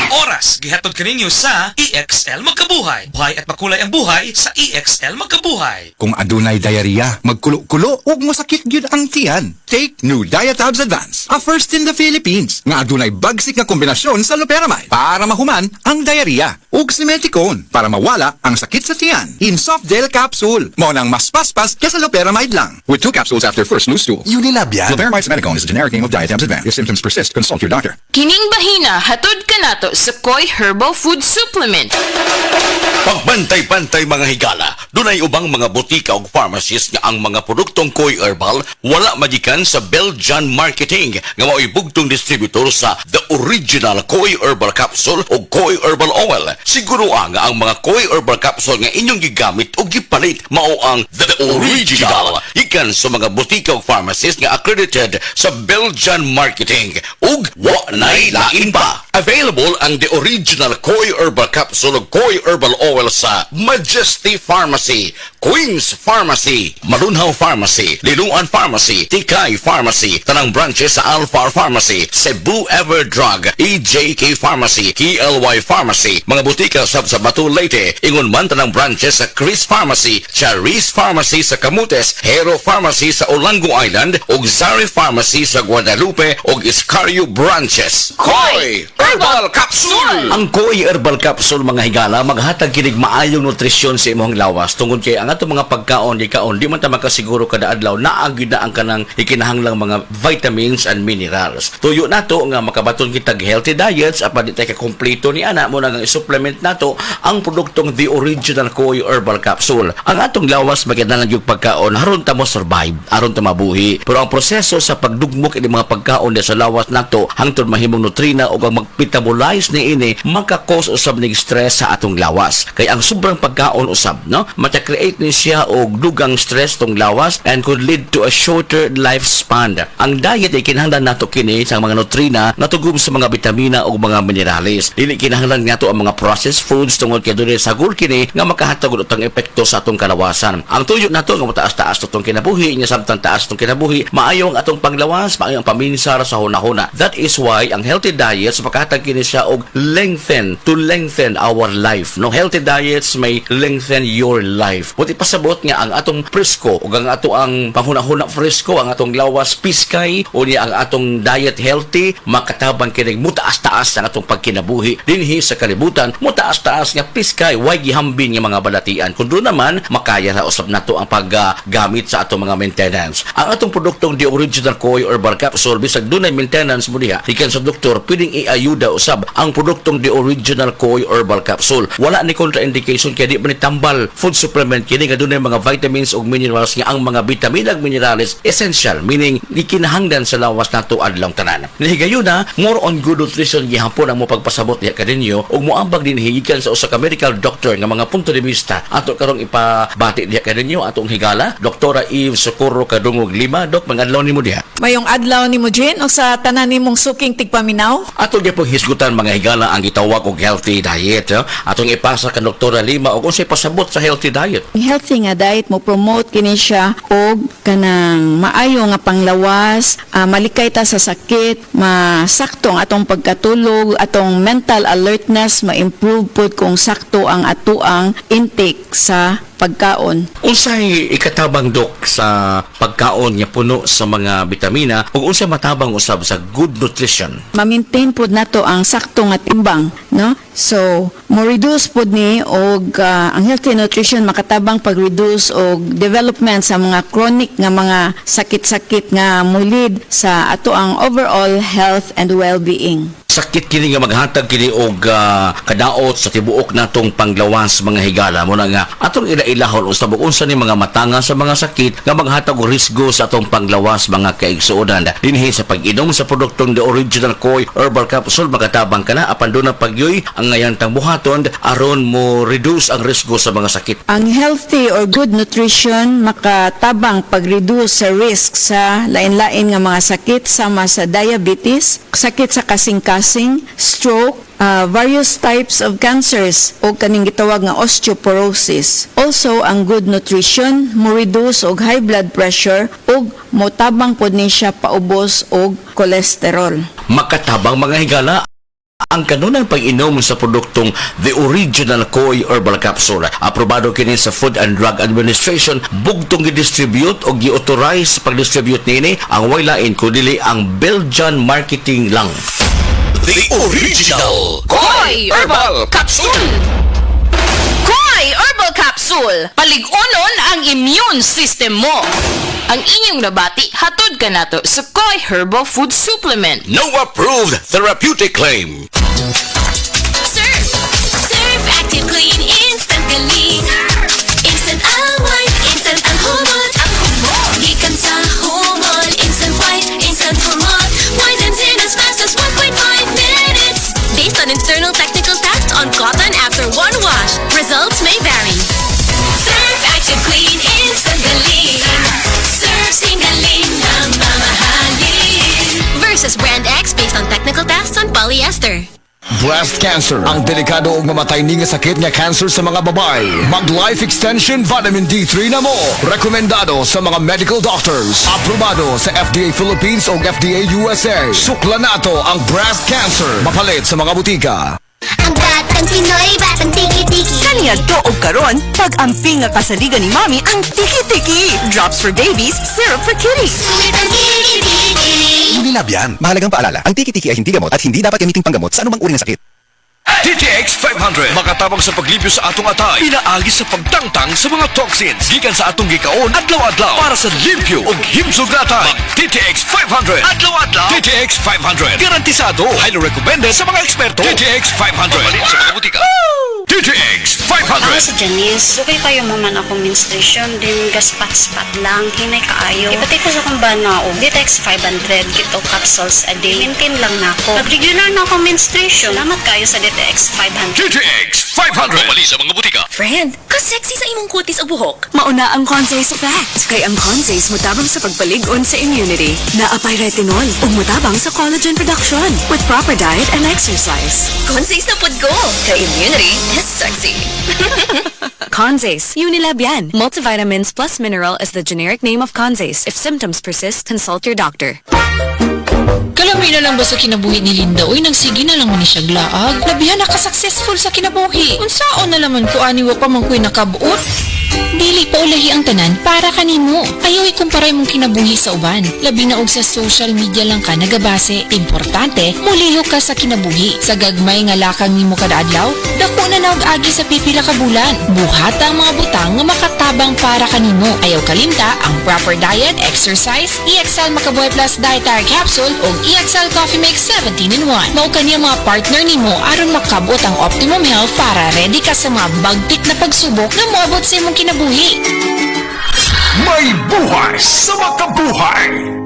Oras, gihatod kaninyo sa EXL Magkabuhay. Buhay at makulay ang buhay sa EXL Magkabuhay. Kung adunay diarrhea, magkulo-kulo, ug mosakit gyud ang tiyan. Take new Diatabs Advance, a first in the Philippines, nga adunay bagsik nga kombinasyon sa loperamide para mahuman ang diarrhea. Ug simeticone para mawala ang sakit sa tiyan. In soft gel capsule, mo nang mas paspas kaysa loperamide lang. With 2 capsules after first loose stool. Unilabia. Loperamide simeticone is a generic name of Diatabs Advance. If symptoms persist, consult your doctor. Kining bahina, hatod ka nato sa Koi Herbal Food Supplement. Pagbantay-bantay mga higala, dunay ubang mga butika o pharmacies nga ang mga produktong Koi Herbal wala majikan sa Belgian Marketing nga mao'y bugtong distributor sa The Original Koi Herbal Capsule o Koi Herbal Oil. Siguro nga ang mga Koi Herbal Capsule nga inyong gigamit o gipalit mao ang The Original. Ikan sa mga butika o pharmacies nga accredited sa Belgian Marketing ug wa nay lain pa. Available ang The Original Koi Herbal Capsule o Koi Herbal Oil sa Majesty Pharmacy, Queen's Pharmacy, Marunhaw Pharmacy, Linuan Pharmacy, Tikay Pharmacy, tanang branches sa Alfar Pharmacy, Cebu Everdrug, EJK Pharmacy, KLY Pharmacy, mga butika sa Batu Leyte, ingon man tanang branches sa Chris Pharmacy, Charis Pharmacy sa Camotes, Hero Pharmacy sa Olango Island, ug Zari Pharmacy sa Guadalupe ug Iscario branches. Koi Herbal Capsule! Ang Koi Herbal Capsule mga higala maghatag kinig maayong nutrisyon sa imong lawas tungod kay ang ato mga pagkaon di man ta makasiguro kada adlaw naagid na ang kanang ikinahanglang mga vitamins and minerals. Tuyo nato nga makabaton kitag healthy diets apan di tay ka kompleto ni ana mo nang supplement nato ang produktong The Original Koi Herbal Capsule. Ang atong lawas maginalang yung pagkaon aron ta mo survive, aron ta mabuhi. Pero ang proseso sa pagdugmok ini mga pagkaon sa lawas nato hangtod mahimong nutrina o ang magmetabolize ni ini maka-cause usab ning stress sa atong lawas. Kay ang sobrang pagkaon usab no mata-create ni siya og dugang stress tong lawas and could lead to a shorter lifespan. Ang diet ay kinahanglan nato kini sa mga nutrina natugom sa mga bitamina o mga minerales. Dili kinahanglan nato ang mga processed foods tungod kay dunay sagol kini nga makahatag og utang epekto sa atong kalawasan. Ang tuyo nato nga mataas-taas atong kinabuhi nya samtang taas atong kinabuhi maayo ang atong panglawas, maayo ang paminsar sa hunahuna. That is why ang healthy diets makahatag kini siya og lengthen our life. No, healthy diets may lengthen your life. Buti pasabot nga ang atong presko ug ang ato ang panghunahuna presko, ang atong lawas piskay o niya ang atong diet healthy makatabang kini mutaas-taas ang atong pagkinabuhi dinhi sa kalibutan. Mutaas-taas nga piskay way gihambin nga mga balatian. Kun do naman makaya na usab nato ang paggamit sa atong mga maintenance. Ang atong produktong The Original Koi Herbal Capsule bisag dunay maintenance mo diha ikan sa doktor pwedeng iayuda usab ang produktong The Original Koi Herbal Capsule. Wala ni contraindication kaya di ba ni tambal food supplement kini nga dunay mga vitamins ug minerals nga ang mga vitamina ug minerals essential meaning gikinahanglan sa lawas nato adlaw tanan. Nahigayuna more on good nutrition gihapon ang mo pagpasabot diha kadinyo ug moambag din higikan sa usa ka medical doctor nga mga punto de vista ato karong ipabati diha kadinyo atong higala Doktora Eve Socorro Kadungog Lima. Dok, mga adlaw nimo diha. Mayong adlaw ni mo Jen o sa tanan nimong suking tigpaminaw. Ato gyapon hisgutan mga higala ang gitawag og healthy diet. Atong ipasa ka Doktora Lima og unsay pasabot sa healthy diet. Ang healthy nga diet mo promote kini siya og kanang maayo nga panglawas, malikay ta sa sakit, masakto ang atong pagkatulog, atong mental alertness ma-improve pud kung sakto ang atuang intake sa pagkaon. Unsay ikatabang dok sa pagkaon nga puno sa mga bitamina ug unsay matabang usab sa good nutrition? Ma-maintain pud nato ang sakto nga timbang, no? So, mo reduce pud ni og ang healthy nutrition makatabang pag-reduce og development sa mga chronic nga mga sakit-sakit nga mulid sa ato ang overall health and well-being. Sakit kini nga maghatag kini og kadaot sa tibuok natong panglawas mga higala mo na nga atong ilailahon usab unsa ni mga matanga sa mga sakit nga maghatag og risgo sa atong panglawas mga kaigsuonan dinhi sa pag-inom sa produktong The Original Koi Herbal Capsule makatabang kana apan do na pagyoy ang ngayantang buhaton aron mo reduce ang risgo sa mga sakit. Ang healthy or good nutrition makatabang pag-reduce sa risk sa lain-lain nga mga sakit sama sa diabetes, sakit sa kasing-kasing, stroke, various types of cancers o kaning gitawag nga osteoporosis. Also, ang good nutrition mo reduce og high blood pressure ug motabang pod ni siya paubos og cholesterol. Makatabang mga higala Ang kanunang pag-inom sa produktong The Original Koi Herbal Capsule, aprobado kini sa Food and Drug Administration, bugtong gi-distribute o gi-authorize sa pag-distribute nini ang waylain kundi ang Belgian Marketing lang. The Original Koi Herbal Capsule! Koi Herbal Capsule! Paligunon ang immune system mo! Ang inyong nabati, hatod ka nato sa Koi Herbal Food Supplement. No approved therapeutic claim. Surf Active Clean Instant Galing. Instant alwine, instant ang humot. Gikan sa humot, instant white, instant humot. Whitens in as fast as 1.5 minutes. Based on internal technical tests on cotton after one wash, results may vary. Surf Active Clean Instant Galing. Surf Singaling na mamahalin. Versus Brand X based on technical tests on polyester. Breast cancer, ang delikado ug mamatay ni nga sakit nga cancer sa mga babae. Mag Life Extension Vitamin D3 na mo. Rekomendado sa mga medical doctors. Aprobado sa FDA Philippines ug FDA USA. Sukla nato ang breast cancer. Mapalit sa mga butika. Ang batang Pinoy, batang tiki-tiki. Kaniya to og karon, pag-amping nga kasaligan ni Mami ang tiki-tiki. Drops for babies, syrup for kitties. Sulit ang tiki-tiki. Unilab yan. Mahalagang paalala, ang tiki-tiki ay hindi gamot at hindi dapat gamiting panggamot sa anumang uri ng sakit. TTX 500 makatabang sa paglibyo sa atong atay, pinaagi sa pagtangtang sa mga toxins gikan sa atong gikaon adlaw-adlaw para sa limpyo ug himsog nga atay. TTX 500 adlaw-adlaw. TTX 500 garantisado, highly recommended sa mga eksperto. TTX 500 mabalin sa mga butika. TTX 500. Ako sa Janice, dugay kayo mo man ako menstruation, din gaspat-spat lang, hinay kaayo. Ipatay ko sa kumbana o, DTX 500, kito capsules a day. Maintain lang na ako. Pag regular na ako menstruation, salamat kayo sa DTX 500. TTX 500 mabalin sa mga butika. Friend, ka-sexy sa imong kutis o buhok. Mauna ang Consays Effect. Kay ang Consays mutabang sa pagpalig-on sa immunity. Naapay retinol ug mutabang sa collagen production with proper diet and exercise. Consays na pod ko. Ka-immunity is sexy. Consays, Unilab yan. Multivitamins plus mineral is the generic name of Consays. If symptoms persist, consult your doctor. Kalami na lang ba sa kinabuhi ni Linda? Uy, nagsige na lang man ni siya glaag. Labihan na ka-successful sa kinabuhi. Unsaon na laman ko aniwa pa man ko'y nakabuot? Dili pa ulahi ang tanan para kanimo. Ayaw ikumparay mong kinabuhi sa uban. Labi na og sa social media lang ka nagabase. Importante, muliho ka sa kinabuhi. Sa gagmay nga lakang nimo kada adlaw, dako na naog agi sa pipila ka bulan. Buhat ang mga butang nga makatabang para kanimo. Ayaw kalimta ang proper diet, exercise, EXL Makabuhay Plus Dietary Capsule o EXL Coffee Mix 17-in-1. Mao kaniya mga partner nimo aron makabot ang optimum health para ready ka sa mga bagtik na pagsubok na moabot sa imong kinabuhi. May buhay sa makabuhay!